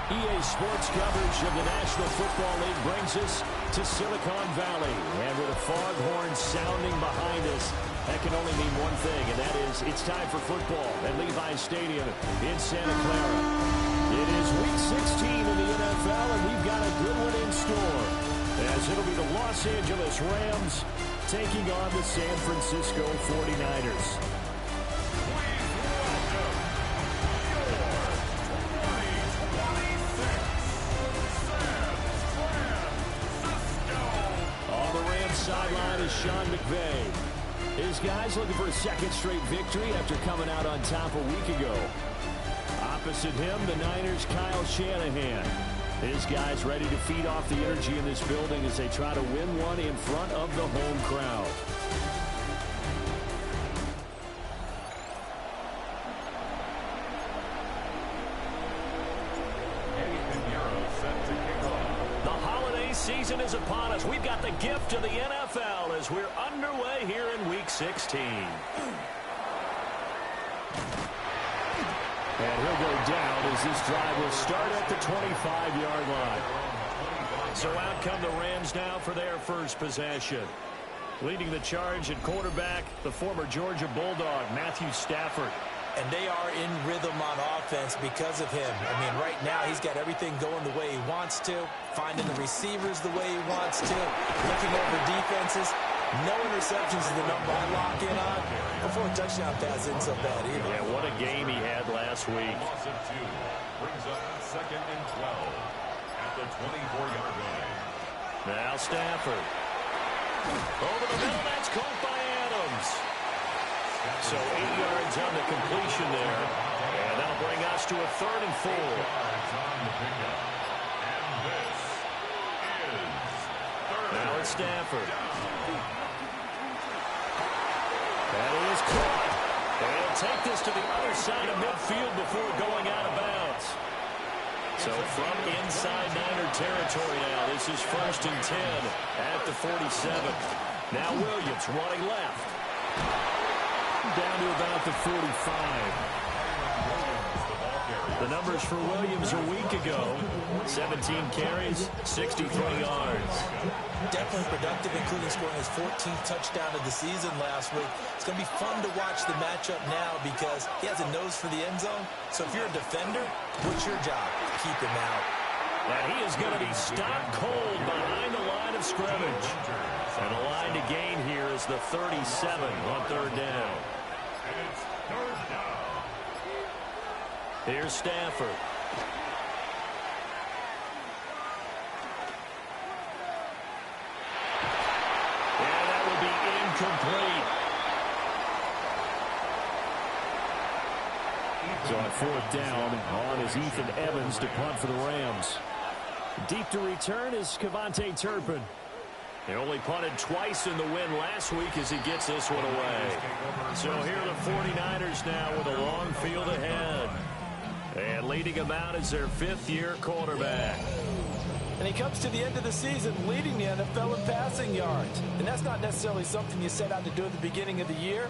EA Sports coverage of the National Football League brings us to Silicon Valley. And with a foghorn sounding behind us, that can only mean one thing, and that is it's time for football at Levi's Stadium in Santa Clara. It is Week 16 in the NFL, and we've got a good one in store, as it'll be the Los Angeles Rams taking on the San Francisco 49ers. Sideline is Sean McVay. His guys looking for a second straight victory after coming out on top a week ago. Opposite him, the Niners' Kyle Shanahan. His guys ready to feed off the energy in this building as they try to win one in front of the home crowd. Season is upon us. We've got the gift of the NFL as we're underway here in Week 16. And he'll go down as this drive will start at the 25-yard line. So out come the Rams now for their first possession. Leading the charge at quarterback, the former Georgia Bulldog, Matthew Stafford. And they are in rhythm on offense because of him. I mean, right now, he's got everything going the way he wants to, finding the receivers the way he wants to, looking over defenses. No interceptions is the number I lock in on. Before a touchdown pass isn't so bad either. Yeah, what a game he had last week. Loss of 2 brings up 2nd and 12 at the 24-yard line. Now Stafford. Over the middle, that's caught by Adams. So 8 yards on the completion there. And that'll bring us to a 3rd and 4. Now it's Stafford. That is caught. They'll take this to the other side of midfield before going out of bounds. So from inside Niner territory now, this is 1st and 10 at the 47. Now Williams running left. Down to about the 45. The numbers for Williams a week ago, 17 carries, 63 yards. Definitely productive, including scoring his 14th touchdown of the season last week. It's going to be fun to watch the matchup now because he has a nose for the end zone. So if you're a defender, what's your job? Keep him out. And he is going to be stopped cold behind the line of scrimmage. And the line to gain here is the 37 on 3rd down. Here's Stafford. And that will be incomplete. So on 4th down, on is Ethan Evans to punt for the Rams. Deep to return is Kevontae Turpin. They only punted twice in the win last week as he gets this one away. So here are the 49ers now with a long field ahead. And leading them out is their 5th-year quarterback. And he comes to the end of the season leading the NFL in passing yards. And that's not necessarily something you set out to do at the beginning of the year,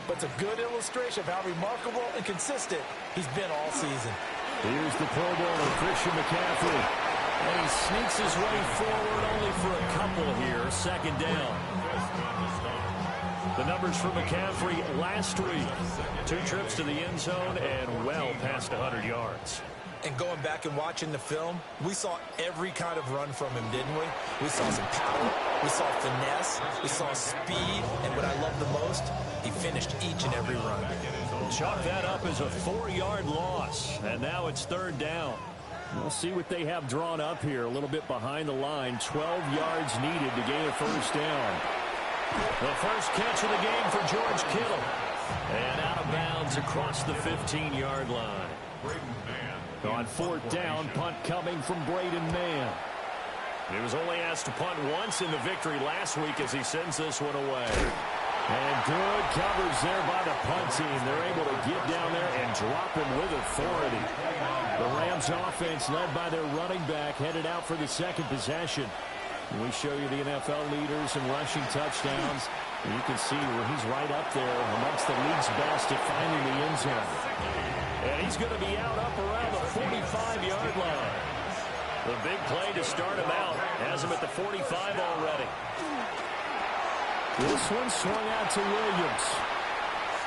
but it's a good illustration of how remarkable and consistent he's been all season. Here's the Pro Bowler, Christian McCaffrey. And he sneaks his way forward only for a couple here, 2nd down. The numbers for McCaffrey last week. 2 trips to the end zone and well past 100 yards. And going back and watching the film, we saw every kind of run from him, didn't we? We saw some power, we saw finesse, we saw speed, and what I love the most, he finished each and every run. Chalk that up as a 4-yard loss, and now it's 3rd down. We'll see what they have drawn up here a little bit behind the line. 12 yards needed to gain a 1st down. The first catch of the game for George Kittle. And out of bounds across the 15-yard line. On 4th down, punt coming from Braden Mann. He was only asked to punt once in the victory last week as he sends this one away. And good coverage there by the punt team. They're able to get down there and drop him with authority. The Rams offense led by their running back headed out for the 2nd possession. We show you the NFL leaders in rushing touchdowns. And you can see where he's right up there amongst the league's best at finding the end zone. And he's going to be out up around the 45-yard line. The big play to start him out. Has him at the 45 already. This one swung out to Williams.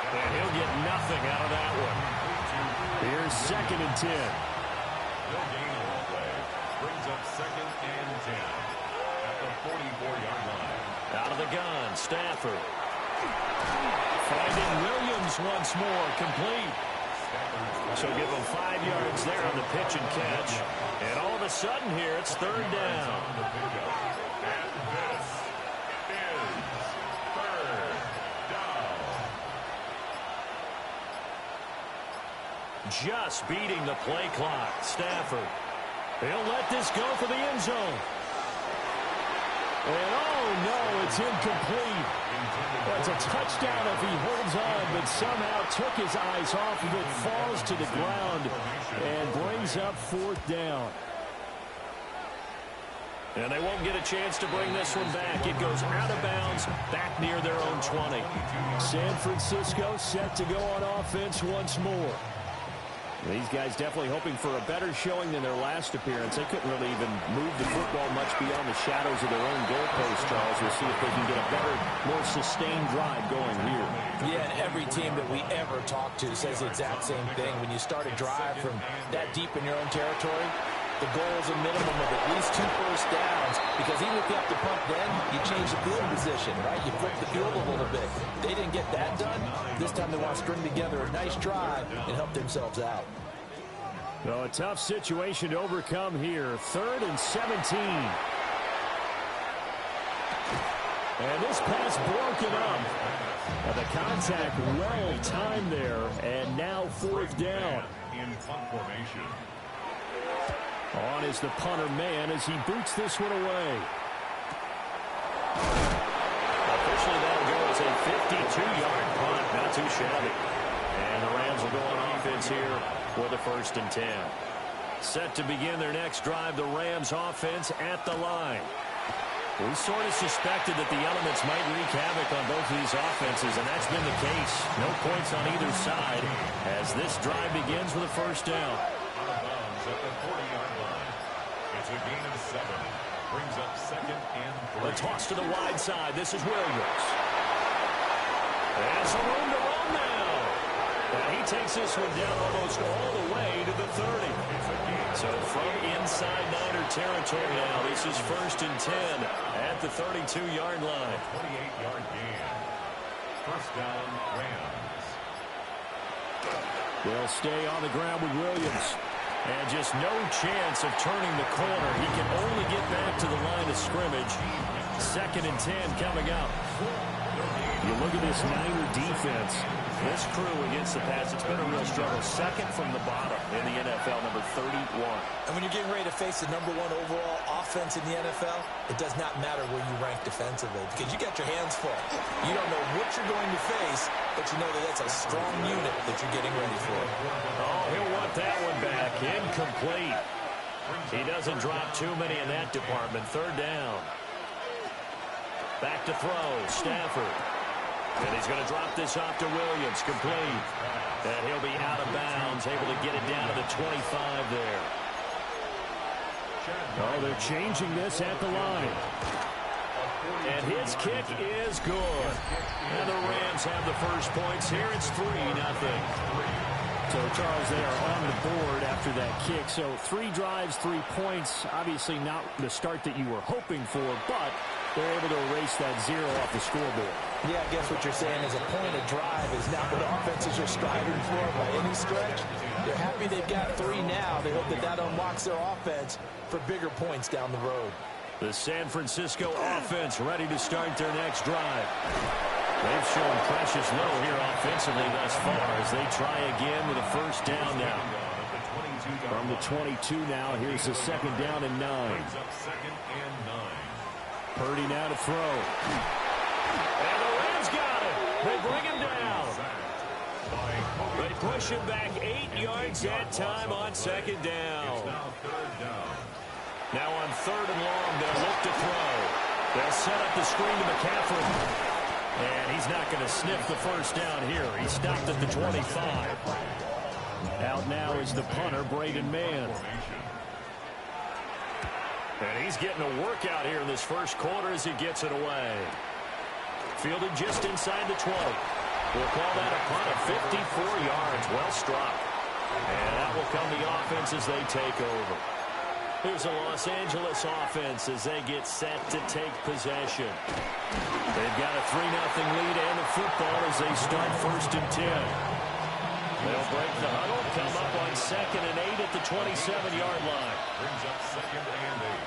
And he'll get nothing out of that one. Here's 2nd and 10. No gain on the play. Brings up 2nd and 10 at the 44-yard line. Out of the gun, Stafford. Finding Williams once more, complete. So give him 5 yards there on the pitch and catch. And all of a sudden here, it's 3rd down. And this is 3rd down. Just beating the play clock. Stafford. He'll let this go for the end zone. And oh no, it's incomplete. That's a touchdown if he holds on, but somehow took his eyes off of it, falls to the ground, and brings up 4th down. And they won't get a chance to bring this one back. It goes out of bounds, back near their own 20. San Francisco set to go on offense once more. These guys definitely hoping for a better showing than their last appearance. They couldn't really even move the football much beyond the shadows of their own goalpost, Charles. We'll see if they can get a better, more sustained drive going here. Yeah, and every team that we ever talk to says the exact same thing. When you start a drive from that deep in your own territory, the goal is a minimum of at least 2 first downs, because even if you have to punt then, you change the field position, right? You flip the field a little bit. They didn't get that done. This time they want to string together a nice drive and help themselves out. So a tough situation to overcome here. 3rd and 17. And this pass broken up. The contact well timed there, and now 4th down. In punt formation. On is the punter man as he boots this one away. Officially, that'll go as a 52-yard punt. Not too shabby. And the Rams will go on offense here for the 1st and 10. Set to begin their next drive, the Rams offense at the line. We sort of suspected that the elements might wreak havoc on both of these offenses, and that's been the case. No points on either side as this drive begins with a 1st down. Out of bounds at the 40-yard line. It's a gain of 7. Brings up 2nd and 3. The toss to the wide side. This is Williams. And some room to run now. And he takes this one down almost all the way to the 30. So from inside Niner territory now, this is 1st and 10 at the 32-yard line. 28-yard gain. 1st down, Rams. They'll stay on the ground with Williams. And just no chance of turning the corner. He can only get back to the line of scrimmage. 2nd and 10 coming up. You look at this Niner defense. This crew against the pass, it's been a real struggle. 2nd from the bottom in the NFL, number 31. And when you're getting ready to face the number 1 overall offense in the NFL, it does not matter where you rank defensively because you got your hands full. You don't know what you're going to face, but you know that that's a strong unit that you're getting ready for. Oh, he'll want that one back. Incomplete. He doesn't drop too many in that department. 3rd down. Back to throw. Stafford. And he's going to drop this off to Williams. Complete. And he'll be out of bounds. Able to get it down to the 25 there. Oh, they're changing this at the line. And his kick is good. And the Rams have the first points here. It's 3-0. So, Charles, they are on the board after that kick. So 3 drives, 3 points. Obviously not the start that you were hoping for, but they're able to erase that 0 off the scoreboard. Yeah, I guess what you're saying is a point of drive is not what offenses are striving for by any stretch. They're happy they've got 3 now. They hope that that unlocks their offense for bigger points down the road. The San Francisco offense ready to start their next drive. They've shown precious little here offensively thus far as they try again with a 1st down now. From the 22 now, here's the 2nd down and 9. Purdy now to throw. And the Rams got it. They bring him down. They push him back 8 yards that time on 2nd down. Now on 3rd and long, they'll look to throw. They'll set up the screen to McCaffrey. And he's not going to sniff the 1st down here. He stopped at the 25. 2nd and 10 Out now is the punter, Braden Mann. And he's getting a workout here in this first quarter as he gets it away. Fielded just inside the 12. We'll call that a punt of 54 yards. Well struck. And that will come the offense as they take over. Here's a Los Angeles offense as they get set to take possession. They've got a 3-0 lead and the football as they start 1st and 10. They'll break the huddle, come up on 2nd and 8 at the 27-yard line. Brings up 2nd and 8.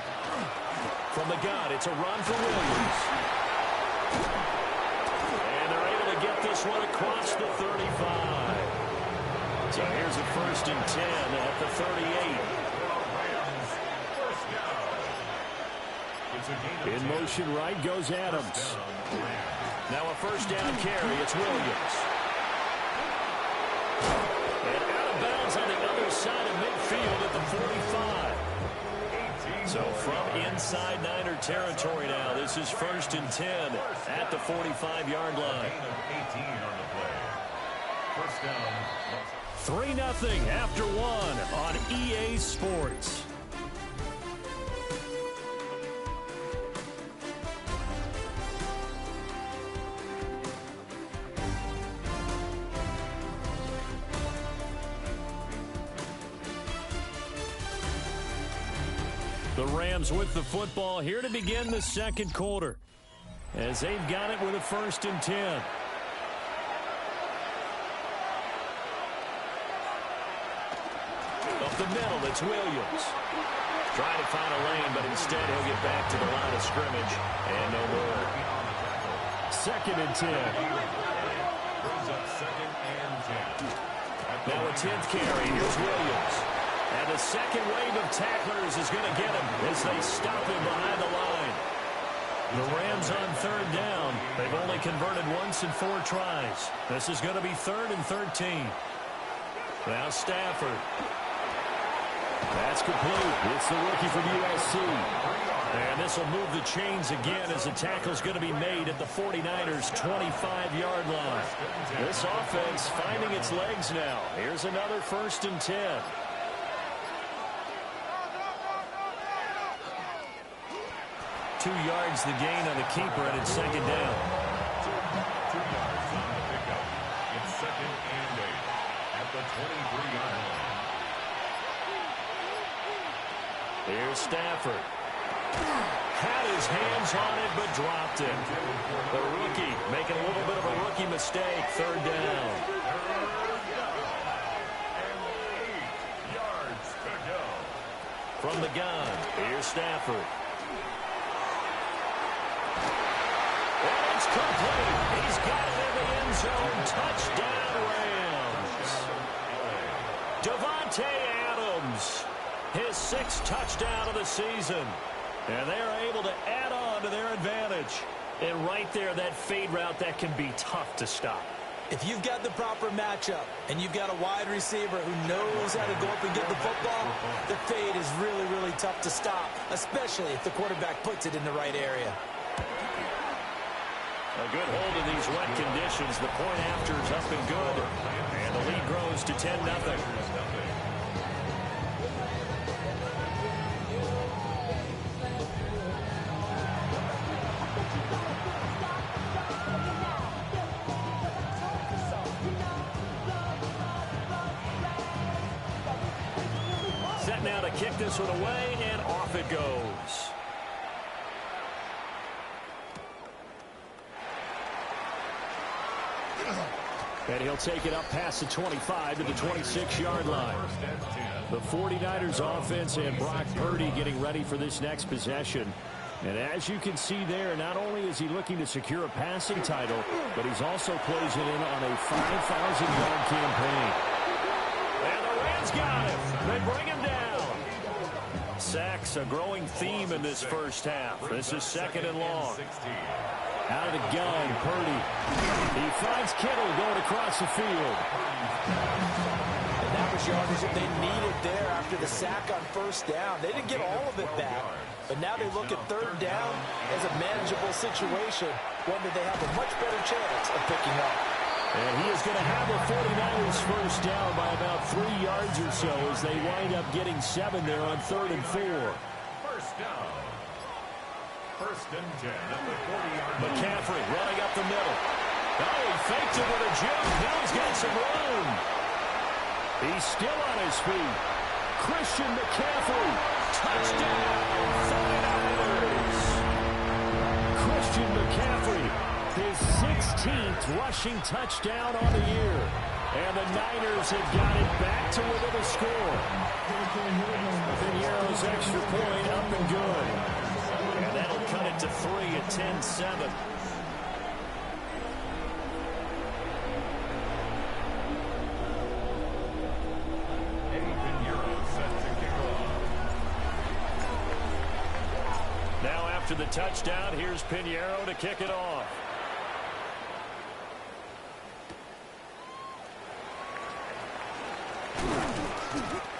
From the gun, it's a run for Williams. And they're able to get this one across the 35. So here's a 1st and 10 at the 38. In motion right goes Adams. Now a 1st down carry. It's Williams. And out of bounds on the other side of midfield at the 45. So from inside Niner territory now, this is 1st and 10 at the 45-yard line. 3-0 after 1 on EA Sports. The Rams with the football here to begin the second quarter as they've got it with a 1st and 10. Up the middle, it's Williams. Trying to find a lane, but instead he'll get back to the line of scrimmage. And no more. 2nd and 10. Brings up 2nd and 10. Now a 10th carry. Here's Williams. And the second wave of tacklers is going to get him as they stop him behind the line. The Rams on 3rd down. They've only converted once in 4 tries. This is going to be 3rd and 13. Now Stafford. That's complete. It's the rookie from USC. And this will move the chains again as the tackle's going to be made at the 49ers' 25-yard line. This offense finding its legs now. Here's another 1st and 10. 2 yards the gain on the keeper, and it's 2nd down. 2 yards on the pickup. It's 2nd and 8 at the 23-yard line. Here's Stafford. Had his hands on it, but dropped it. The rookie making a little bit of a rookie mistake. 3rd down. And 8 yards to go. From the gun, here's Stafford. And it's complete. He's got it in the end zone. Touchdown, Rams. Davante Adams, his 6th touchdown of the season. And they're able to add on to their advantage. And right there, that fade route, that can be tough to stop. If you've got the proper matchup and you've got a wide receiver who knows how to go up and get the football, the fade is really, really tough to stop, especially if the quarterback puts it in the right area. A good hold of these wet conditions. The point after is up and good. And the lead grows to 10-0. Set now to kick this one away, and off it goes. And he'll take it up past the 25 to the 26-yard line. The 49ers offense and Brock Purdy getting ready for this next possession. And as you can see there, not only is he looking to secure a passing title, but he's also closing in on a 5,000-yard campaign. And the Rams got him. They bring him down. Sacks a growing theme in this first half. This is 2nd and long. Out of the gun, Purdy. He finds Kittle going across the field. And that was yardage that they needed there after the sack on 1st down. They didn't get all of it back, but now they look at 3rd down as a manageable situation, one that they have a much better chance of picking up. And he is going to have the 49ers first down by about 3 yards or so as they wind up getting 7 there on 3rd and 4. First down. 1st and 10 at the 40-yard line. McCaffrey running up the middle. Oh, he faked it with a jump. Now he's got some room. He's still on his feet. Christian McCaffrey. Touchdown, 49ers. Christian McCaffrey, his 16th rushing touchdown on the year. And the Niners have got it back to within a score. Piniero's extra point up and good. And that'll cut it to 3 at 10-7. Now after the touchdown, here's Piniero to kick it off.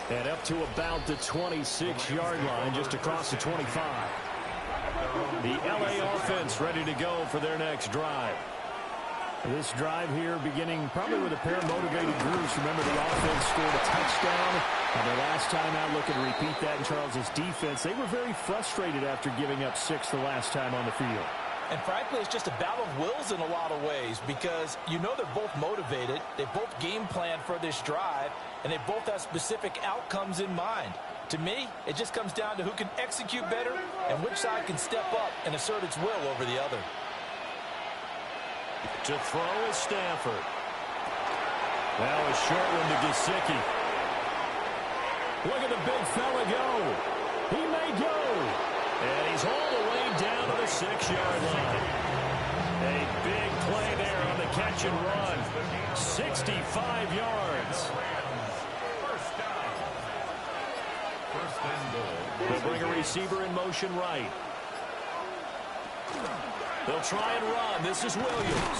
And up to about the 26-yard line, just across the 25. The LA offense ready to go for their next drive. This drive here beginning probably with a pair of motivated groups. Remember, the offense scored a touchdown. And the last time out, looking to repeat that in Charles's defense. They were very frustrated after giving up 6 the last time on the field. And frankly, it's just a battle of wills in a lot of ways because you know they're both motivated. They both game plan for this drive, and they both have specific outcomes in mind. To me, it just comes down to who can execute better and which side can step up and assert its will over the other. To throw is Stafford. Now a short one to Gesicki. Look at the big fella go. He may go. And he's all the way down to the 6-yard line. A big play there on the catch and run. 65 yards. First down. 1st and goal. They'll bring a receiver in motion right. They'll try and run. This is Williams.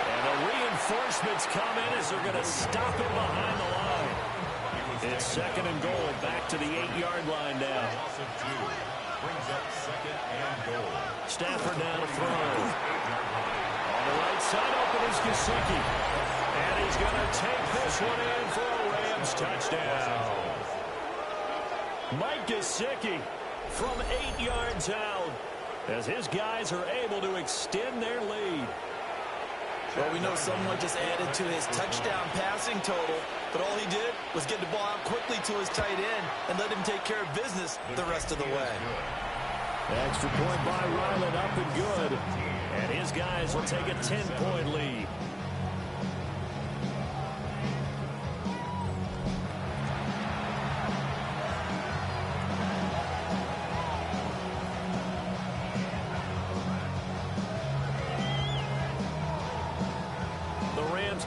And the reinforcements come in as they're going to stop him behind the line. It's 2nd and goal. Back to the 8-yard line now. Loss of 2. Brings up 2nd and goal. Stafford now to throw. On the right side, open is Gesicki. And he's going to take this one in for a Rams touchdown. Mike Gesicki from 8 yards out, as his guys are able to extend their lead. Well, we know someone just added to his touchdown passing total, but all he did was get the ball out quickly to his tight end and let him take care of business the rest of the way. Extra point by Ryland, up and good. And his guys will take a 10-point lead.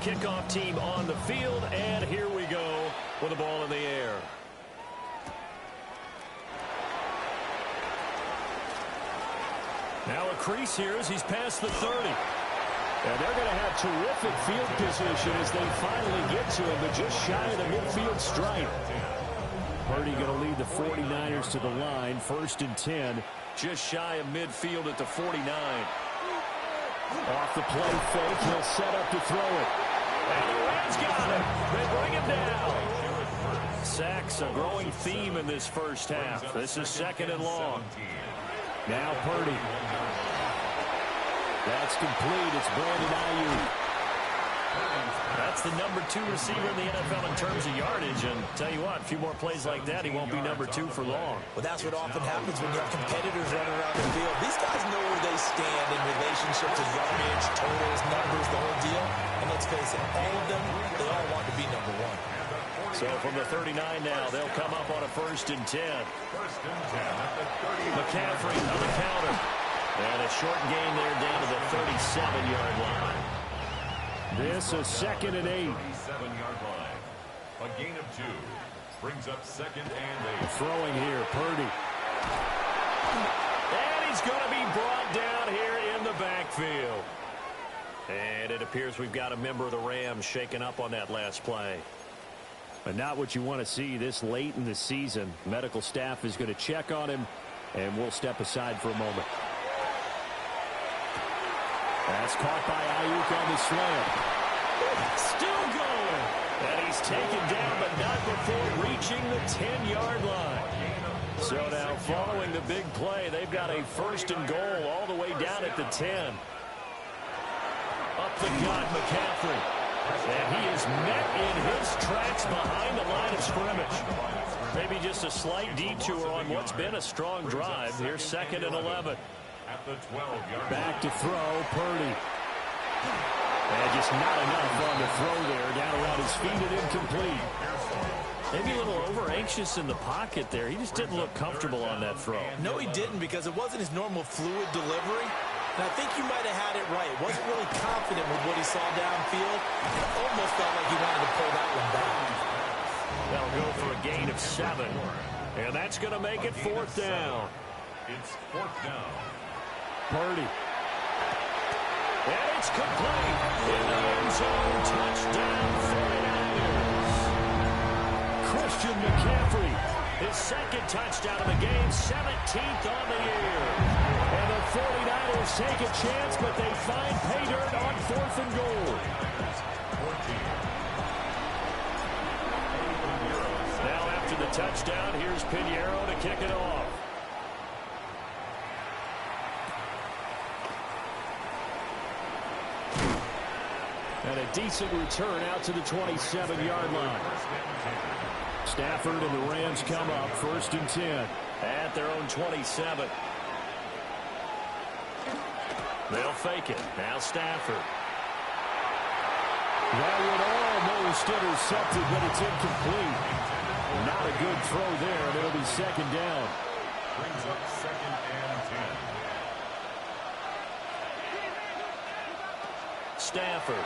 Kickoff team on the field, and here we go with the ball in the air. Now a crease here as he's past the 30. And they're going to have terrific field position as they finally get to him, but just shy of the midfield stripe. Purdy going to lead the 49ers to the line, 1st and 10, just shy of midfield at the 49. Off the play fake, he'll set up to throw it. And the Rams got him. They bring him down. Sacks, a growing theme in this first half. This is 2nd and long. Now Purdy. That's complete. It's Brandon Ayuk. That's the number 2 receiver in the NFL in terms of yardage. And tell you what, a few more plays like that, he won't be number 2 for long. Well, that's what often happens when you have competitors running around the field. These guys know where they stand in relationship to yardage, totals, numbers, the whole deal. And let's face it, all of them, they all want to be number 1. So from the 39 now, they'll come up on a 1st and 10. 1st and 10 at the 30. McCaffrey on the counter. And a short gain there down to the 37-yard line. This is 2nd and 8. 37-yard line. A gain of 2. Brings up 2nd and 8. Throwing here, Purdy. And he's going to be brought down here in the backfield. And it appears we've got a member of the Rams shaken up on that last play. But not what you want to see this late in the season. Medical staff is going to check on him, and we'll step aside for a moment. That's caught by Ayuk on the slam. Still going. He's taken down, but not before reaching the 10-yard line. So now, following the big play, they've got a first and goal all the way down at the 10. Up the gut, McCaffrey. And he is met in his tracks behind the line of scrimmage. Maybe just a slight detour on what's been a strong drive. Here's 2nd and 11. At the 12-yard Back to throw, Purdy. And just not enough on the throw there. Down around his feet and incomplete. Maybe a little over-anxious in the pocket there. He just didn't look comfortable on that throw. No, he didn't, because it wasn't his normal fluid delivery. And I think you might have had it right. Wasn't really confident with what he saw downfield. It almost felt like he wanted to pull that one back. That'll go for a gain of 7. And that's going to make it 4th down. It's 4th down. Purdy. And it's complete. In the end zone, touchdown 49ers. Christian McCaffrey, his 2nd touchdown of the game, 17th on the year. And the 49ers take a chance, but they find pay dirt on 4th and goal. Now after the touchdown, here's Pinheiro to kick it off. And a decent return out to the 27-yard line. Stafford and the Rams come up 1st and 10 at their own 27. They'll fake it. Now Stafford. That would almost intercepted, but it's incomplete. Not a good throw there, and it'll be 2nd down. Brings up 2nd and 10. Stafford.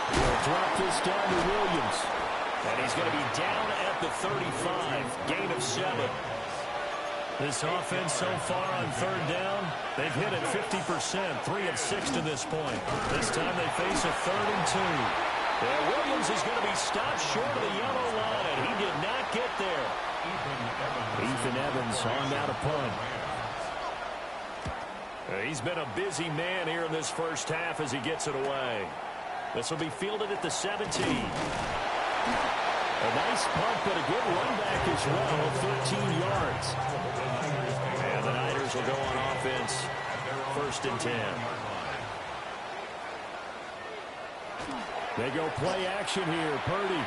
Will drop this down to Williams. And he's going to be down at the 35. Gain of 7. This offense so far on 3rd down, they've hit it 50%, 3 of 6 to this point. This time they face a 3rd and 2. And Williams is going to be stopped short of the yellow line. He did not get there. Ethan Evans on out of punt. He's been a busy man here in this first half as he gets it away. This will be fielded at the 17. A nice punt, but a good run back as well, 13 yards. And the Niners will go on offense, 1st and 10. They go play action here. Purdy.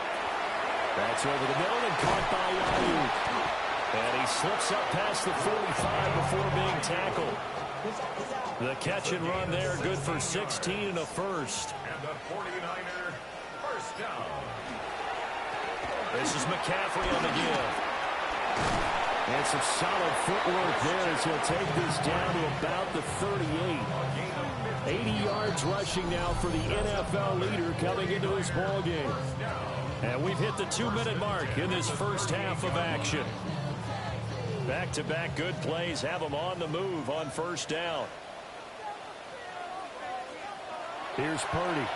That's over the middle and caught by Ayuk. And he slips up past the 45 before being tackled. The catch and run there, good for 16 and a first. And the 49er first down. This is McCaffrey on the give. And some solid footwork there as he'll take this down to about the 38. 80 yards rushing now for the NFL leader coming into this ball game. And we've hit the 2-minute mark in this first half of action. Back-to-back good plays have them on the move on 1st down. Here's Purdy.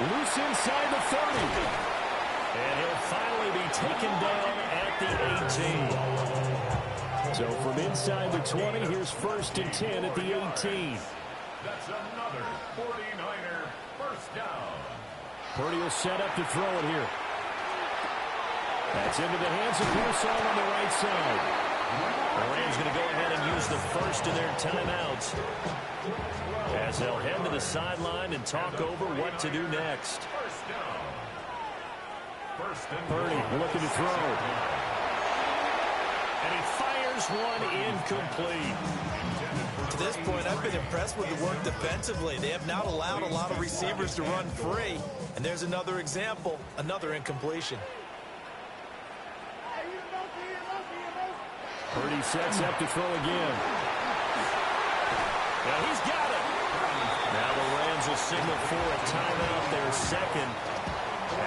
Loose inside the 30. And he'll finally be taken down at the 18. So from inside the 20, here's 1st and 10 at the 18. That's another 49er first down. Purdy will set up to throw it here. That's into the hands of Pearson on the right side. The Rams going to go ahead and use the first of their timeouts as they'll head to the sideline and talk over what to do next. Purdy looking to throw. And he fires one incomplete. To this point, I've been impressed with the work defensively. They have not allowed a lot of receivers to run free. And there's another example, another incompletion. Purdy sets up to throw again. Now he's got it. Now the Rams will signal for a timeout, their 2nd,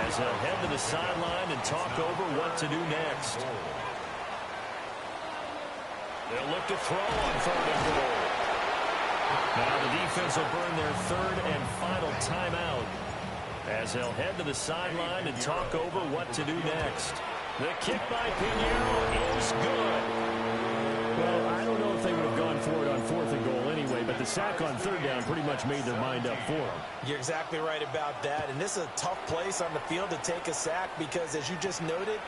as they'll head to the sideline and talk over what to do next. They'll look to throw on 3rd and goal. Now the defense will burn their 3rd and final timeout as they'll head to the sideline and talk over what to do next. The kick by Pinheiro is good. Well, I don't know if they would have gone for it on 4th and goal anyway, but the the sack on third down pretty much made their mind up for them. You're exactly right about that. And this is a tough place on the field to take a sack because, as you just noted,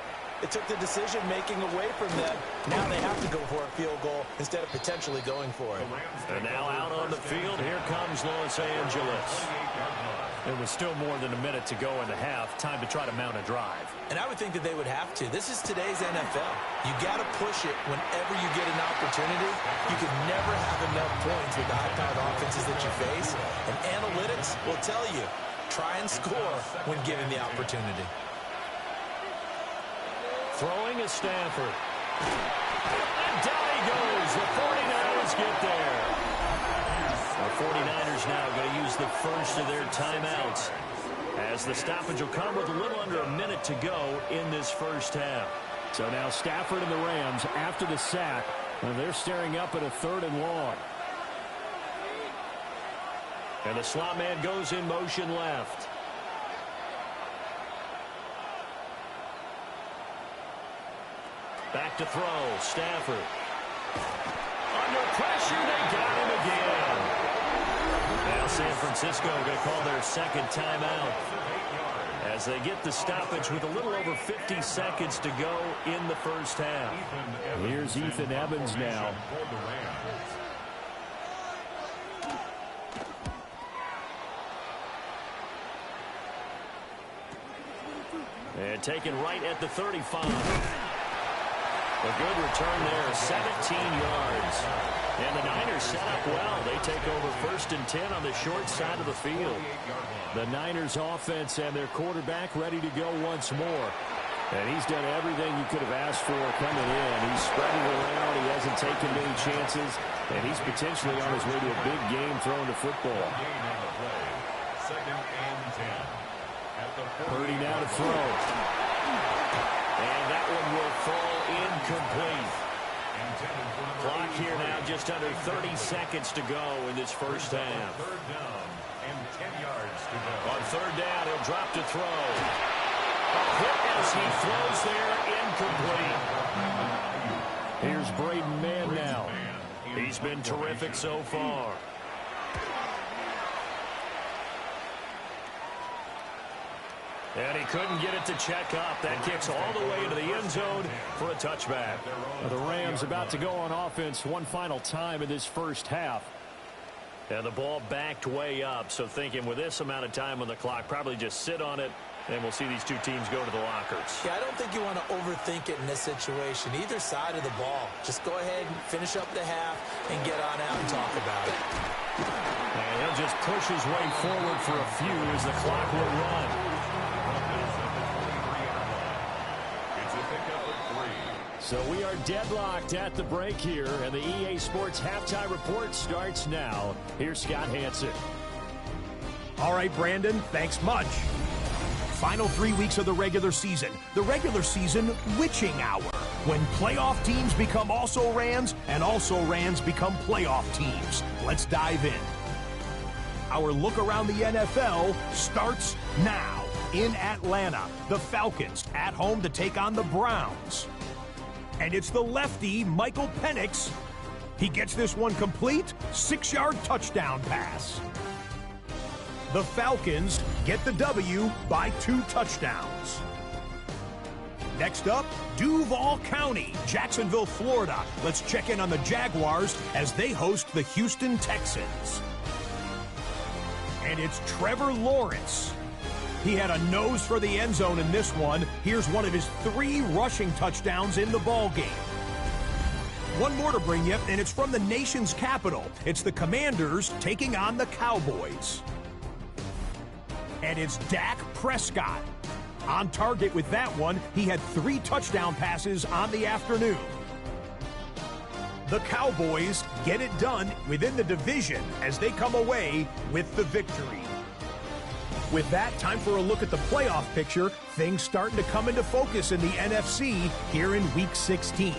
it took the decision-making away from them. Now they have to go for a field goal instead of potentially going for it. And now out on the field, here comes Los Angeles. It was still more than a minute to go in the half. Time to try to mount a drive. And I would think that they would have to. This is today's NFL. You got to push it whenever you get an opportunity. You can never have enough points with the high-powered offenses that you face. And analytics will tell you, try and score when given the opportunity. Throwing is Stafford. And down he goes. The 49ers get there. The 49ers now going to use the first of their timeouts, as the stoppage will come with a little under a minute to go in this first half. So now Stafford and the Rams, after the sack, they're staring up at a 3rd and long. And the slot man goes in motion left. Back to throw, Stafford. Under pressure, they got him again. Now San Francisco going to call their second timeout as they get the stoppage with a little over 50 seconds to go in the first half. Here's Ethan Evans now. And taken right at the 35. A good return there, 17 yards. And the Niners set up well. They take over 1st and 10 on the short side of the field. The Niners offense and their quarterback ready to go once more. And he's done everything you could have asked for coming in. He's spread it around. He hasn't taken many chances. And he's potentially on his way to a big game throwing the football. Purdy now to throw. And that one will fall incomplete. Clock here now just under 30 seconds to go in this first half. 3rd down and 10 yards to go. On 3rd down, he'll drop to throw. A hit as he throws there, incomplete. Here's Braden Mann now. He's been terrific so far. And he couldn't get it to check up. That kicks all the way into the end zone for a touchback. The Rams about to go on offense one final time in this first half. And the ball backed way up. So thinking with this amount of time on the clock, probably just sit on it, and we'll see these two teams go to the lockers. Yeah, I don't think you want to overthink it in this situation. Either side of the ball. Just go ahead and finish up the half and get on out and talk about it. And he'll just push his way forward for a few as the clock will run. So we are deadlocked at the break here, and the EA Sports Halftime Report starts now. Here's Scott Hansen. All right, Brandon, thanks much. Final 3 weeks of the regular season witching hour, when playoff teams become also-rans and also-rans become playoff teams. Let's dive in. Our look around the NFL starts now. In Atlanta, the Falcons at home to take on the Browns. And it's the lefty, Michael Penix. He gets this one complete, 6-yard touchdown pass. The Falcons get the W by 2 touchdowns. Next up, Duval County, Jacksonville, Florida. Let's check in on the Jaguars as they host the Houston Texans. And it's Trevor Lawrence. He had a nose for the end zone in this one. Here's one of his 3 rushing touchdowns in the ballgame. One more to bring you, and it's from the nation's capital. It's the Commanders taking on the Cowboys. And it's Dak Prescott. On target with that one, he had 3 touchdown passes on the afternoon. The Cowboys get it done within the division as they come away with the victory. With that, time for a look at the playoff picture. Things starting to come into focus in the NFC here in Week 16.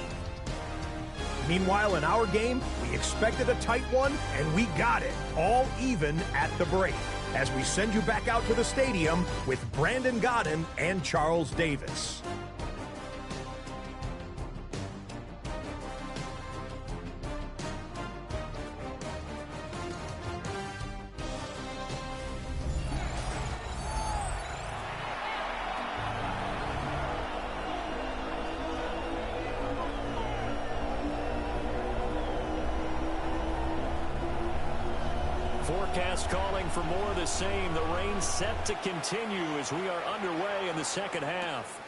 Meanwhile, in our game, we expected a tight one, and we got it, all even at the break, as we send you back out to the stadium with Brandon Godden and Charles Davis. Forecast calling for more of the same. The rain set to continue as we are underway in the second half.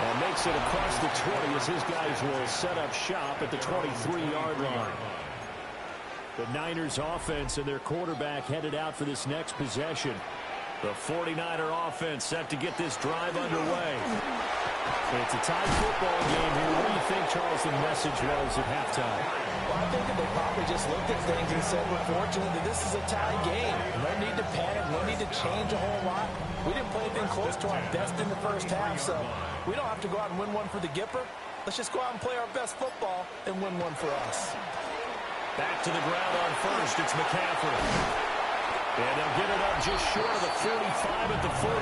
And makes it across the 20 as his guys will set up shop at the 23-yard line. The Niners offense and their quarterback headed out for this next possession. The 49er offense set to get this drive underway. It's a tied football game here. What do you think, Charles, the message was at halftime? Well, I think that they probably just looked at things and said, we're fortunate that this is a tie game. No need to panic. No need to change a whole lot. We didn't play anything close to our best in the first half, so we don't have to go out and win one for the Gipper. Let's just go out and play our best football and win one for us. Back to the ground on first. It's McCaffrey. And they'll get it up just short of the 45 at the 44.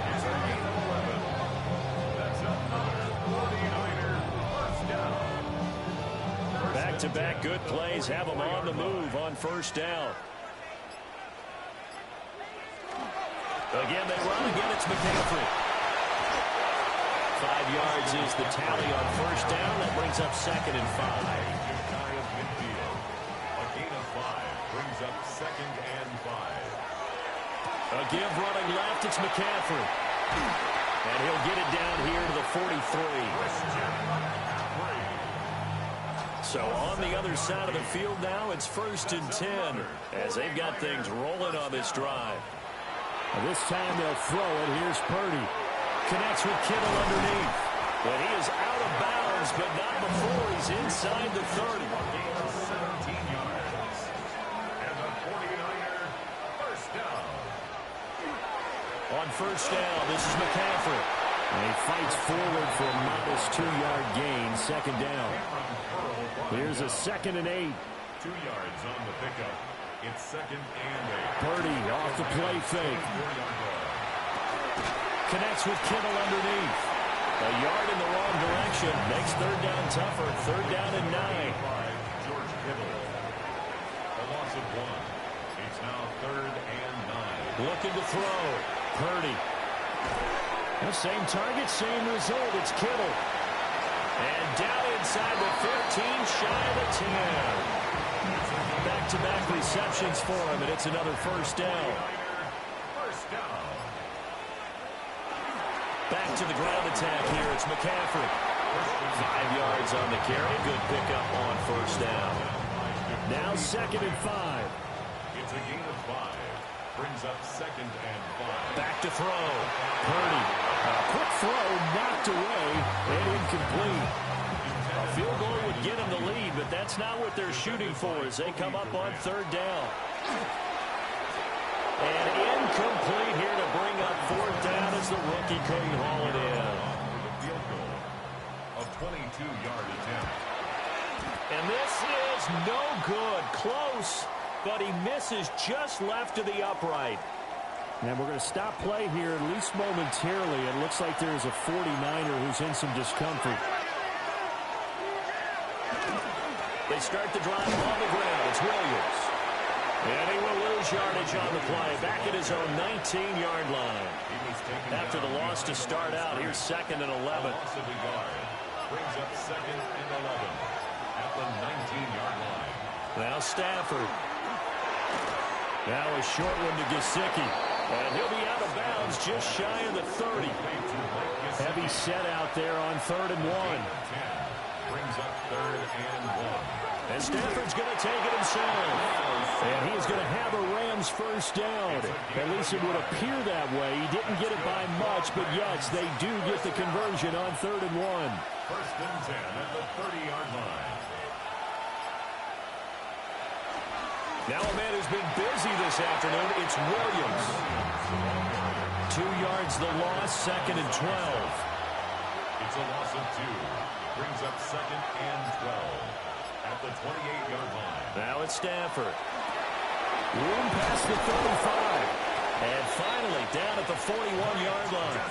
It's a gain of 11. That's another 49er first down. Back-to-back good plays have them on the move on first down. Again, they run. Again, it's McCaffrey. 5 yards is the tally on first down. That brings up 2nd and 5. Up 2nd and 5. A give running left. It's McCaffrey. And he'll get it down here to the 43. So on the other side of the field now, it's 1st and 10 as they've got things rolling on this drive. And this time they'll throw it. Here's Purdy. Connects with Kittle underneath. But he is out of bounds, but not before he's inside the 30. On first down, this is McCaffrey. And he fights forward for a modest 2-yard gain, 2nd down. Here's a 2nd and 8. 2 yards on the pickup. It's 2nd and 8. Purdy off the play fake. Connects with Kittle underneath. A yard in the wrong direction. Makes 3rd down tougher. 3rd down and 9. George Kittle. A loss of 1. It's now 3rd and 9. Looking to throw. Purdy. The same target, same result. It's Kittle. And down inside the 15, shy of the 10. Back-to-back receptions for him, and it's another first down. Back to the ground attack here. It's McCaffrey. 5 yards on the carry. Good pickup on first down. Now 2nd and 5. It's a gain of 5. Brings up 2nd and 5. Back to throw. Purdy. A quick throw knocked away and incomplete. A field goal would get him the lead, but that's not what they're shooting for as they come up on 3rd down. And incomplete here to bring up 4th down as the rookie couldn't haul it in. The field goal. A 22-yard attempt. And this is no good. Close. But he misses just left of the upright. And we're going to stop play here, at least momentarily. It looks like there's a 49er who's in some discomfort. They start the drive on the ground. It's Williams. And he will lose yardage on the play. Back at his own 19-yard line. After the loss to start out, here's 2nd and 11. Loss of a yard. Brings up 2nd and 11 at the 19-yard line. Now Stafford. Now a short one to Gesicki. And he'll be out of bounds just shy of the 30. Heavy set out there on 3rd and 1. Brings up 3rd and 1. And Stafford's going to take it himself. And he's going to have a Rams first down. At least it would appear that way. He didn't get it by much, but yes, they do get the conversion on 3rd and 1. 1st and 10 at the 30-yard line. Now a man who's been busy this afternoon, it's Williams. 2 yards the loss, 2nd and 12. It's a loss of 2. Brings up 2nd and 12 at the 28-yard line. Now it's Stafford. Room past the 35. And finally down at the 41-yard line.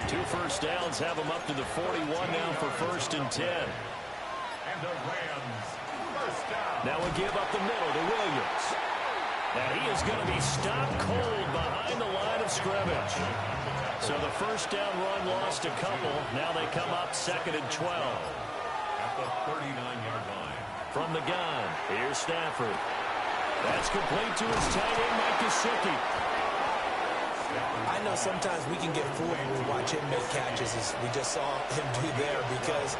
2 first downs have him up to the 41 now for 1st and 10. And the Rams first down. Now a give up the middle to Williams. And he is going to be stopped cold behind the line of scrimmage. So the first down run lost a couple. Now they come up 2nd and 12. At the 39-yard line. From the gun, here's Stafford. That's complete to his tight end, Mike Gesicki. I know sometimes we can get fooled when we watch him make catches, as we just saw him do there, because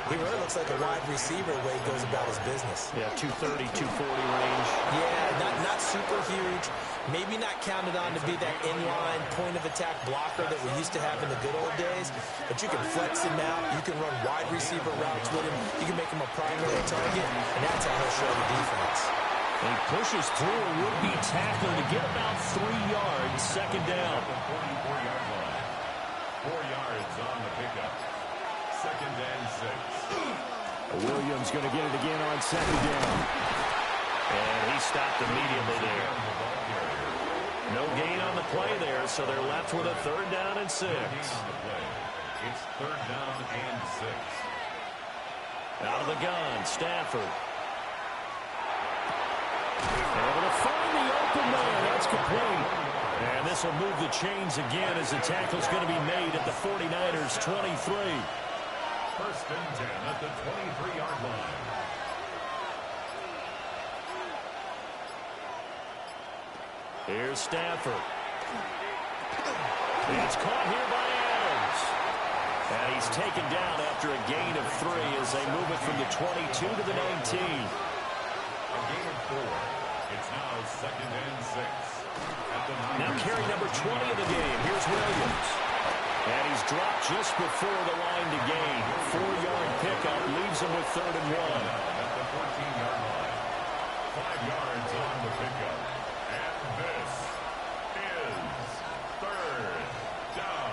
he really looks like a wide receiver the way he goes about his business. Yeah, 230, 240 range. Yeah, not super huge. Maybe not counted on to be that inline point-of-attack blocker that we used to have in the good old days, but you can flex him out. You can run wide receiver routes with him. You can make him a primary target, and that's how he'll show the defense. And he pushes through a would-be tackler to get about 3 yards, second down. The 44-yard line. 4 yards on the pickup. Second and 6. Williams going to get it again on second down. And he stopped immediately there. No gain on the play there, so they're left with a third down and 6. It's third down and 6. Out of the gun, Stafford. Able to find the open man. That's complete. And this will move the chains again as the tackle's going to be made at the 49ers' 23. First and 10 at the 23-yard line. Here's Stafford. It's caught here by Adams. And he's taken down after a gain of 3 as they move it from the 22 to the 19. A gain of 4. It's now second and 6. Now carry number 20 of the game. Here's Williams. And he's dropped just before the line to gain. 4-yard pickup leaves him with third and 1. At the 14-yard line. 5 yards on the pickup. And this is third down.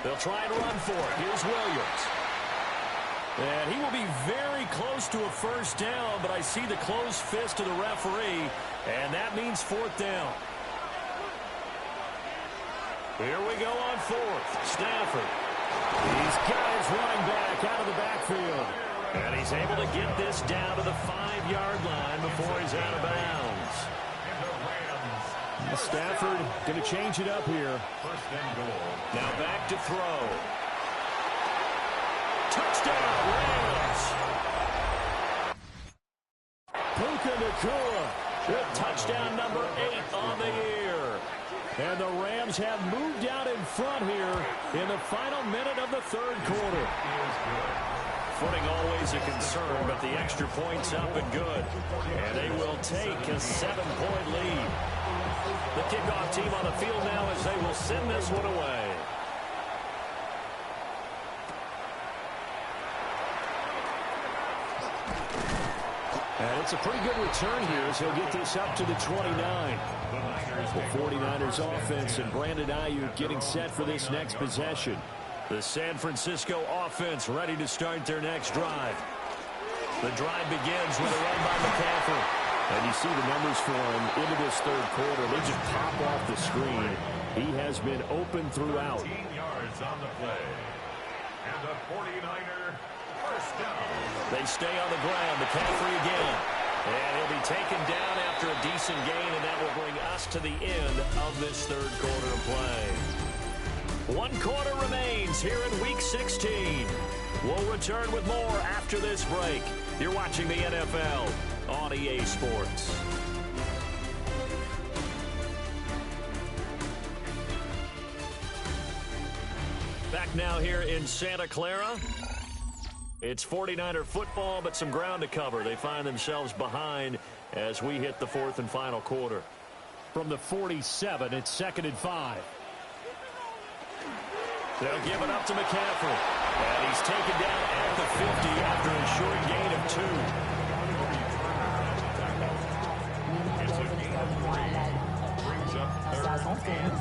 They'll try and run for it. Here's Williams. And he will be very close to a first down, but I see the closed fist of the referee, and that means fourth down. Here we go on fourth. Stafford. He's got his running back out of the backfield. And he's able to get this down to the 5-yard line before he's out of bounds. Stafford going to change it up here. First and goal. Now back to throw. Touchdown, Rams! Puka Nacua with touchdown number 8 on the year. And the Rams have moved out in front here in the final minute of the third quarter. Footing always a concern, but the extra point's up and good. And they will take a 7-point lead. The kickoff team on the field now as they will send this one away. And it's a pretty good return here as he'll get this up to the 29. The 49ers offense and Brandon Ayuk getting set for this next possession. The San Francisco offense ready to start their next drive. The drive begins with a run by McCaffrey. And you see the numbers for him into this third quarter. They just pop off the screen. He has been open throughout. 15 yards on the play. And the 49er first down. They stay on the ground. McCaffrey again. And he'll be taken down after a decent gain, and that will bring us to the end of this third quarter of play. 1 quarter remains here in Week 16. We'll return with more after this break. You're watching the NFL on EA Sports. Back now here in Santa Clara. It's 49er football, but some ground to cover. They find themselves behind as we hit the fourth and final quarter. From the 47, it's second and 5. They'll give it up to McCaffrey. And he's taken down at the 50 after a short gain of 2. It's a gain of 3. Brings up third and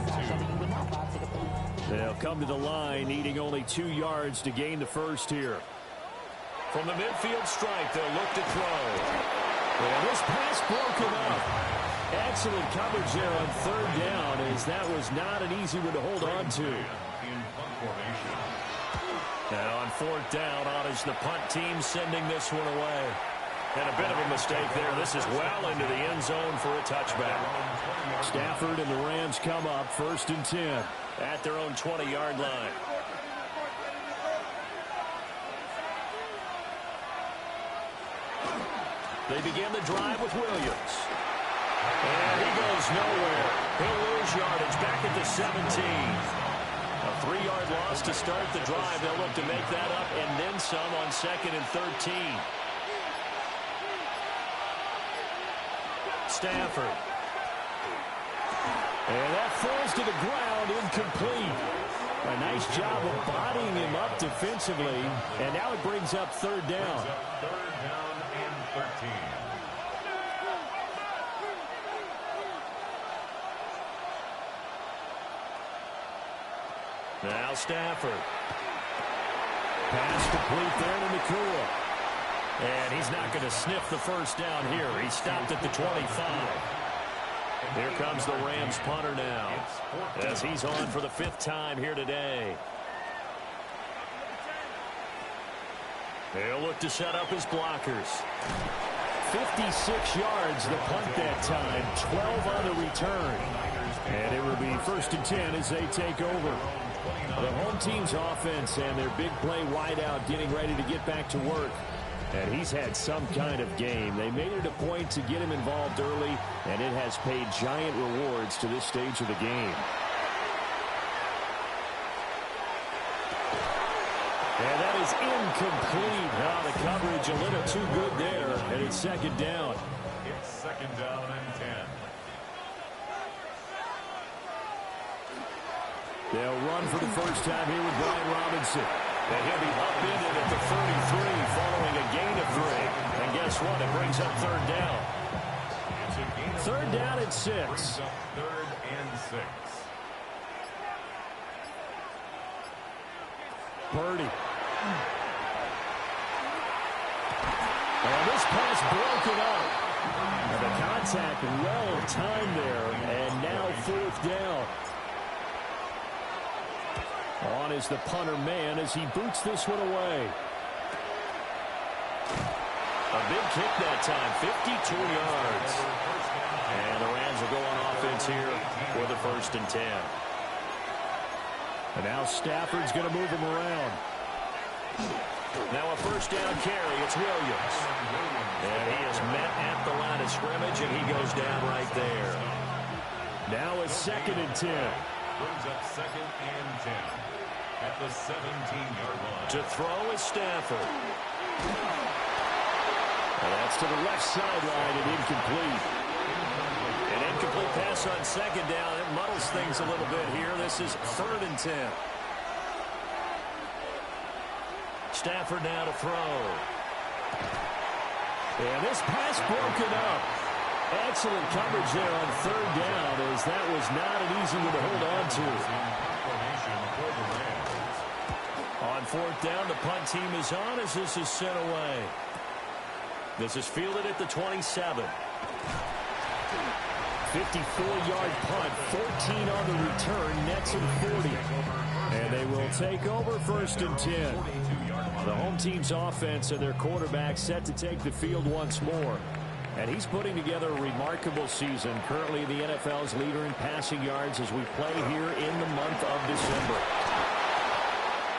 2. They'll come to the line, needing only 2 yards to gain the first here. From the midfield stripe, they'll look to throw. And this pass broken up. Excellent coverage there on third down, as that was not an easy one to hold on to. In punt formation. Now on fourth down, on is the punt team sending this one away. And a bit of a mistake there. This is well into the end zone for a touchback. Stafford and the Rams come up first and 10 at their own 20-yard line. They begin the drive with Williams. And he goes nowhere. He'll lose yardage back at the 17. A 3-yard loss to start the drive. They'll look to make that up and then some on 2nd and 13. Stafford. And that falls to the ground, incomplete. A nice job of bodying him up defensively. And now it brings up 3rd down. Third down and 13. Now Stafford. Pass complete there to Nakua. And he's not going to sniff the first down here. He stopped at the 25. Here comes the Rams punter now, as he's on for the 5th time here today. He'll look to set up his blockers. 56 yards the punt that time, 12 on the return. And it will be 1st and 10 as they take over. The home team's offense and their big play wideout getting ready to get back to work. And he's had some kind of game. They made it a point to get him involved early, and it has paid giant rewards to this stage of the game. And that is incomplete. Oh, the coverage a little too good there, and it's 2nd down. It's 2nd down and 10. They'll run for the first time here with Brian Robinson. And he'll be upended at the 33 following a gain of 3. And guess what? It brings up 3rd down. 3rd down and 6. 3rd and 6. Purdy. And this pass broken up. And the contact well timed there. And now 4th down. On is the punter man as he boots this one away. A big kick that time, 52 yards. And the Rams will go on offense here for the 1st and 10. And now Stafford's going to move him around. Now a 1st down carry, it's Williams. And he is met at the line of scrimmage, and he goes down right there. Now it's 2nd and 10. Brings up 2nd and 10 at the 17-yard line. To throw is Stafford. And that's to the left sideline and incomplete. An incomplete pass on 2nd down. It muddles things a little bit here. This is 3rd and 10. Stafford now to throw. And this pass broken up. Excellent coverage there on 3rd down, as that was not an easy one to hold on to. On 4th down, the punt team is on as this is sent away. This is fielded at the 27. 54-yard punt, 14 on the return, nets him 40. And they will take over 1st and 10. The home team's offense and their quarterback set to take the field once more. And he's putting together a remarkable season, currently the NFL's leader in passing yards as we play here in the month of December.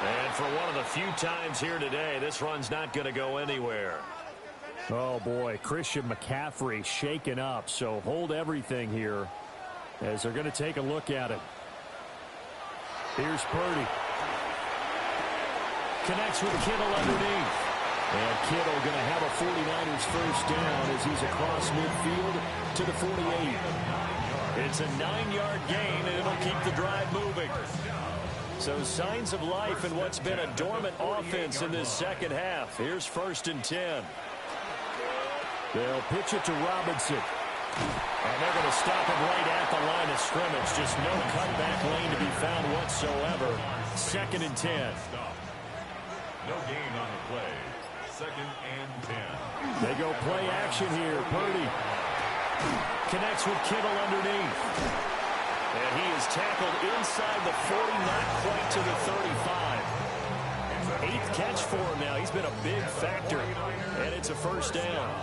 And for one of the few times here today, this run's not going to go anywhere. Oh, boy, Christian McCaffrey shaken up, so hold everything here as they're going to take a look at it. Here's Purdy. Connects with Kittle underneath. And Kittle going to have a 49ers first down as he's across midfield to the 48. It's a 9-yard gain, and it'll keep the drive moving. So signs of life in what's been a dormant offense in this second half. Here's 1st and 10. They'll pitch it to Robinson. And they're going to stop him right at the line of scrimmage. Just no cutback lane to be found whatsoever. 2nd and 10. No gain on the play. 2nd and 10. They go play action here. Purdy connects with Kittle underneath. And he is tackled inside the 40, not quite to the 35. 8th catch for him now. He's been a big factor. And it's a first down.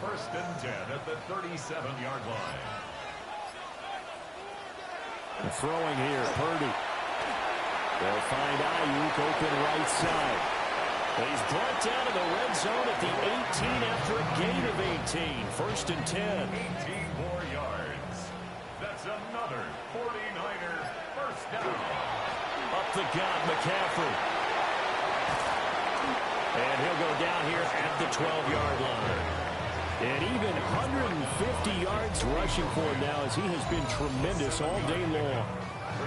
1st and 10 at the 37-yard line. And throwing here, Purdy. They'll find Ayuk open right side. He's brought down to the red zone at the 18 after a gain of 18. First and 10. 18 more yards. That's another 49er first down. Up the gut, McCaffrey. And he'll go down here at the 12-yard line. And even 150 yards rushing for him now as he has been tremendous all day long.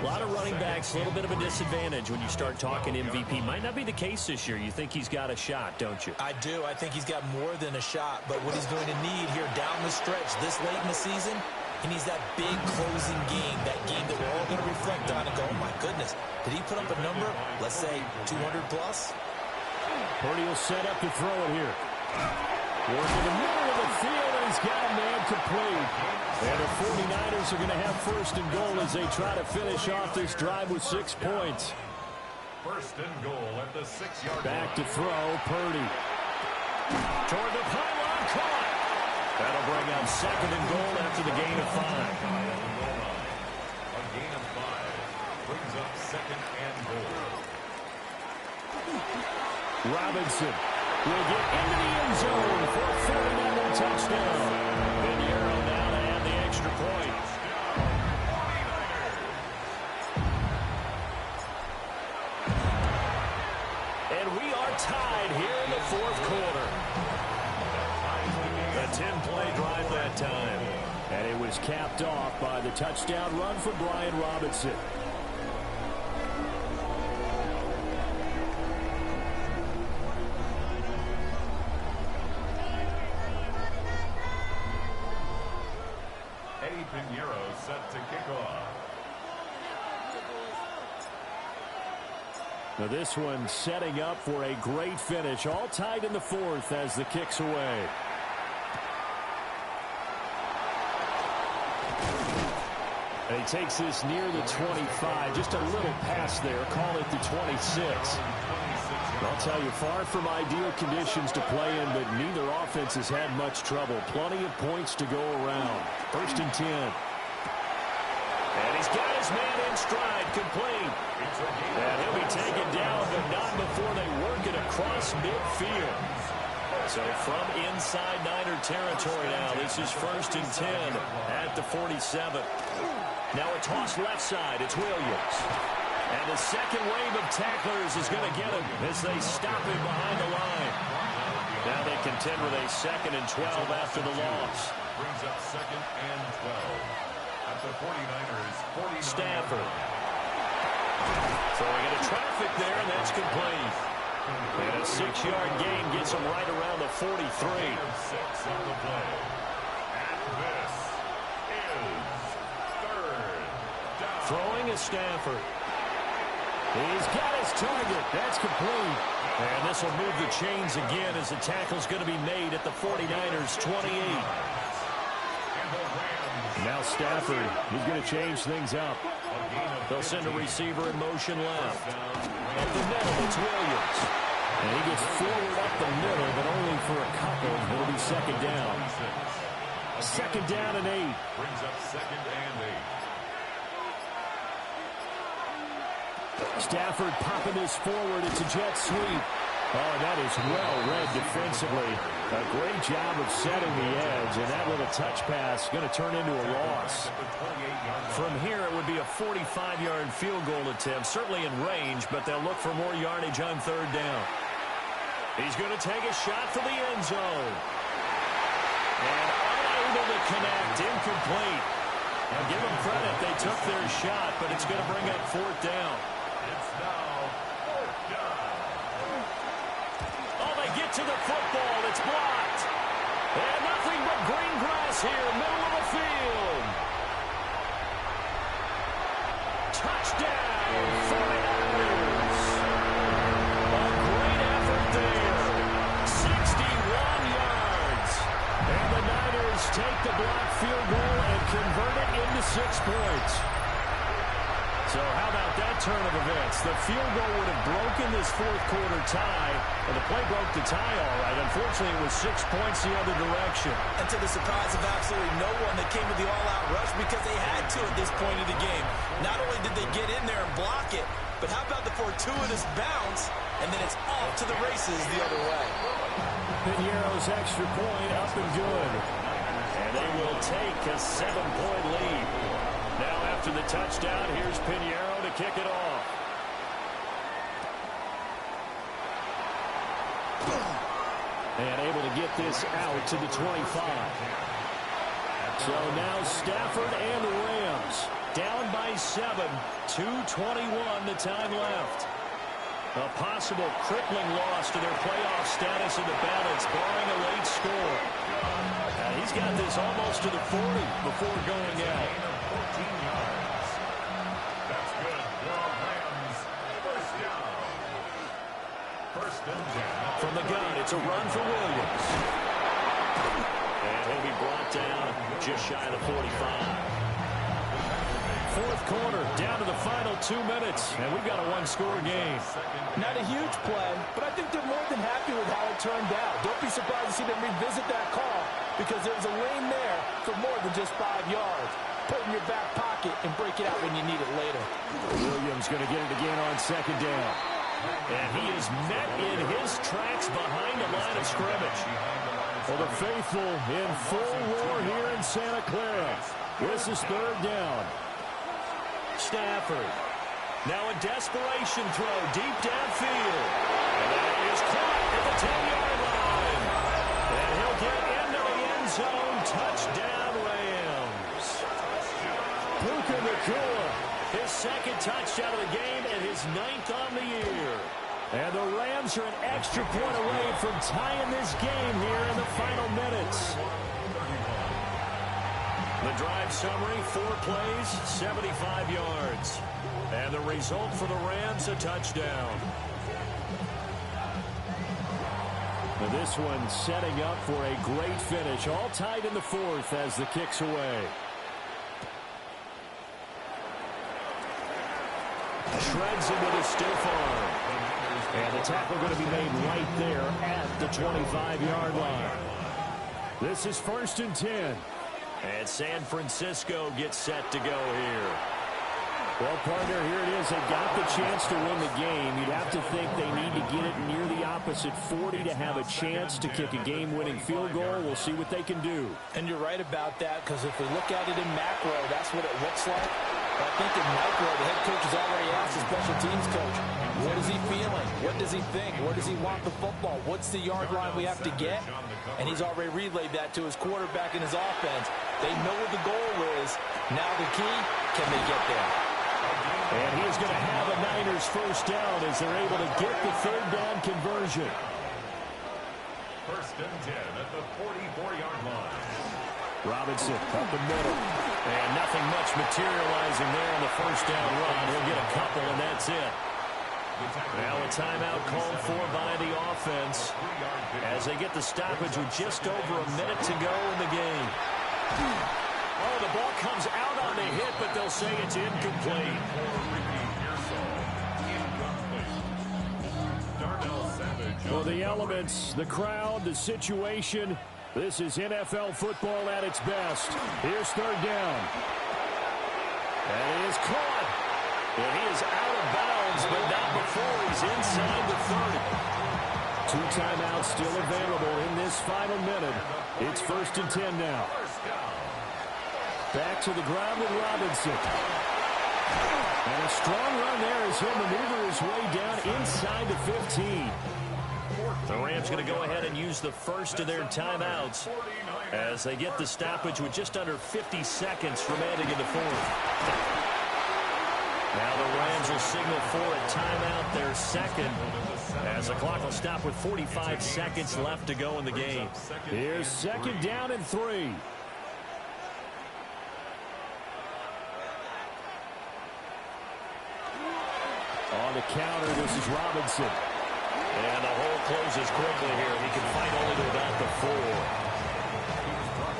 A lot of running backs, a little bit of a disadvantage when you start talking MVP. Might not be the case this year. You think he's got a shot, don't you? I do. I think he's got more than a shot. But what he's going to need here down the stretch this late in the season, he needs that big closing game, that game that we're all going to reflect on and go, oh, my goodness, did he put up a number, let's say, 200 plus? Purdy will set up to throw it here. Working the middle of the field, and he's got a man complete. And the 49ers are going to have first and goal as they try to finish off this drive with 6 points. First and goal at the 6-yard line. Back to throw, Purdy. Toward the pylon, caught. That'll bring up second and goal after the gain of 5. A gain of 5 brings up second and goal. Robinson will get into the end zone for a 49er touchdown. Pinheiro now to add the extra point. And we are tied here in the fourth quarter. A 10-play drive that time. And it was capped off by the touchdown run for Brian Robinson. Pinheiro set to kick off. Now this one setting up for a great finish. All tied in the fourth as the kick's away. And he takes this near the 25. Just a little pass there. Call it the 26. I'll tell you, far from ideal conditions to play in, but neither offense has had much trouble. Plenty of points to go around. First and 10. And he's got his man in stride, complete. And he'll be taken down, but not before they work it across midfield. So from inside Niner territory now, this is first and 10 at the 47. Now a toss left side. It's Williams. And the second wave of tacklers is going to get him as they stop him behind the line. Now they contend with a second and 12 after the loss. Brings up second and 12 at the 49ers. 49. Stafford. Throwing into traffic there, and that's complete. And a 6-yard gain gets him right around the 43. 6 on the play. And this is third down. Throwing is Stafford. He's got his target. That's complete. And this will move the chains again as the tackle's going to be made at the 49ers' 28. Now Stafford, he's going to change things up. They'll send a receiver in motion left. Up the middle, it's Williams. And he gets forward up the middle, but only for a couple. It'll be second down. Second down and 8. Brings up second and 8. Stafford popping this forward. It's a jet sweep. Oh, that is well read defensively. A great job of setting the edge, and that little touch pass going to turn into a loss. From here, it would be a 45-yard field goal attempt, certainly in range, but they'll look for more yardage on third down. He's going to take a shot for the end zone. And unable to connect, incomplete. Now give them credit, they took their shot, but it's going to bring up fourth down. It's now fourth down. Oh, they get to the football. It's blocked. And nothing but green grass here, middle of the field. Touchdown, 49ers. A great effort there. 61 yards. And the Niners take the blocked field goal and convert it into 6 points. So how about that turn of events? The field goal would have broken this fourth quarter tie, and the play broke the tie all right. Unfortunately, it was 6 points the other direction. And to the surprise of absolutely no one, they came to the all-out rush because they had to at this point of the game. Not only did they get in there and block it, but how about the fortuitous bounce, and then it's off to the races the other way. Piñeiro's extra point up and good. And they will take a 7-point lead. Now after the touchdown, here's Piñeiro to kick it off. And able to get this out to the 25. So now Stafford and the Rams down by 7. 2:21 the time left. A possible crippling loss to their playoff status in the balance, barring a late score. And he's got this almost to the 40 before going out. 14 yards. That's good for Rams. First down. First and 10. From the gun, it's a run for Williams. And he'll be brought down just shy of the 45. Fourth quarter, down to the final 2 minutes, and we've got a one-score game. Not a huge play, but I think they're more than happy with how it turned out. Don't be surprised to see them revisit that call because there's a lane there for more than just 5 yards. Put it in your back pocket and break it out when you need it later. Williams going to get it again on second down. And he is met in his tracks behind the line of scrimmage. For the faithful in full roar here in Santa Clara. This is third down. Stafford. Now a desperation throw deep downfield. And that is caught at the 10-yard line. And he'll get into the end zone. Touchdown, Rams. Puka Nacua, his second touchdown of the game and his 9th on the year. And the Rams are an extra point away from tying this game here in the final minutes. The drive summary, 4 plays, 75 yards. And the result for the Rams, a touchdown. Now this one setting up for a great finish. All tied in the fourth as the kick's away. Shreds him with a stiff arm. And the tackle going to be made right there at the 25-yard line. This is first and 10. And San Francisco gets set to go here. Well, partner, here it is. They got the chance to win the game. You'd have to think they need to get it near the opposite 40 to have a chance to kick a game-winning field goal. We'll see what they can do. And you're right about that, because if we look at it in macro, that's what it looks like. But I think in micro, the head coach has already asked the special teams coach, what is he feeling? What does he think? Where does he want the football? What's the yard line we have to get? And he's already relayed that to his quarterback and his offense. They know what the goal is. Now the key, can they get there? And he's going to have a Niners first down as they're able to get the third down conversion. First and 10 at the 44-yard line. Robinson up the middle. And nothing much materializing there on the first down run. He'll get a couple, and that's it. Now a timeout called for by the offense as they get the stoppage with just over a minute to go in the game. Oh, the ball comes out on the hit, but they'll say it's incomplete. For the elements, the crowd, the situation, this is NFL football at its best. Here's third down. And he is caught. And he is out of bounds, but not before he's inside the 30. 2 timeouts still available in this final minute. It's first and 10 now. Back to the ground with Robinson. And a strong run there as he'll maneuver his way down inside the 15. The Rams going to go ahead and use the first of their timeouts as they get the stoppage with just under 50 seconds remaining in the fourth. Now the Rams will signal for a timeout, their second, as the clock will stop with 45 seconds left to go in the game. Here's second down and 3. On the counter, this is Robinson. And the hole closes quickly here. He can fight only to about the 4.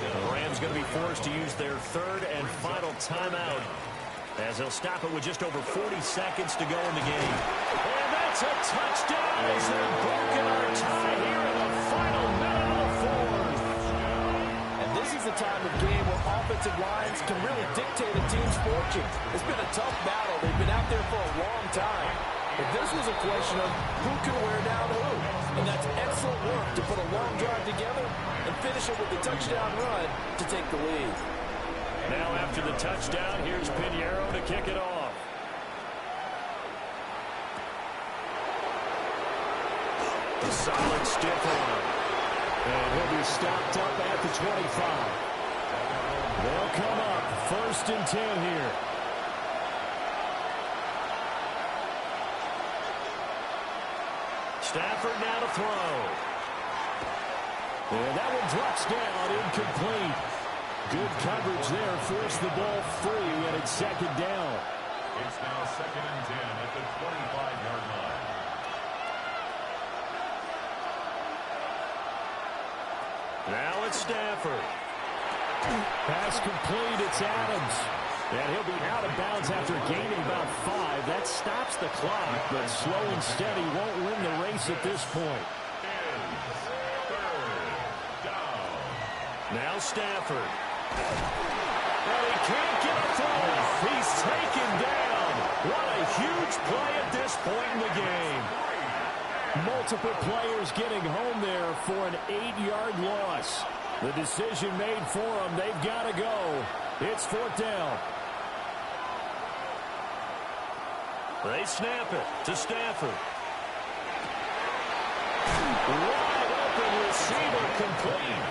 The Rams going to be forced to use their third and final timeout As they'll stop it with just over 40 seconds to go in the game. And that's a touchdown as they're broken our tie here in the final minute of the fourth. And this is the time of game where offensive lines can really dictate a team's fortunes. It's been a tough battle. They've been out there for a long time. But this was a question of who can wear down who. And that's excellent work to put a long drive together and finish it with a touchdown run to take the lead. Now after the touchdown, here's Pinheiro to kick it off. A solid stiff arm. And he'll be stopped up at the 25. They'll come up 1st and 10 here. Stafford now to throw. And that one drops down, incomplete. Good coverage there, forced the ball free, and it's 2nd down. It's now 2nd and 10 at the 25-yard line. Now it's Stafford. Pass complete, it's Adams. And he'll be out of bounds after gaining about 5. That stops the clock, but slow and steady won't win the race at this point. Now Stafford. And he can't get a throw. He's taken down. What a huge play at this point in the game. Multiple players getting home there for an 8-yard loss. The decision made for them. They've got to go. It's 4th down. They snap it to Stafford. Wide open receiver complete.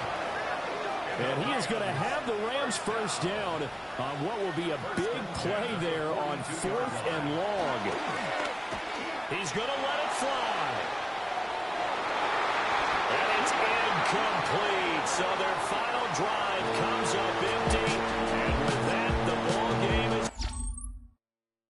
And he is going to have the Rams 1st down on what will be a big play there on 4th and long. He's going to let it fly. And it's incomplete. So their final drive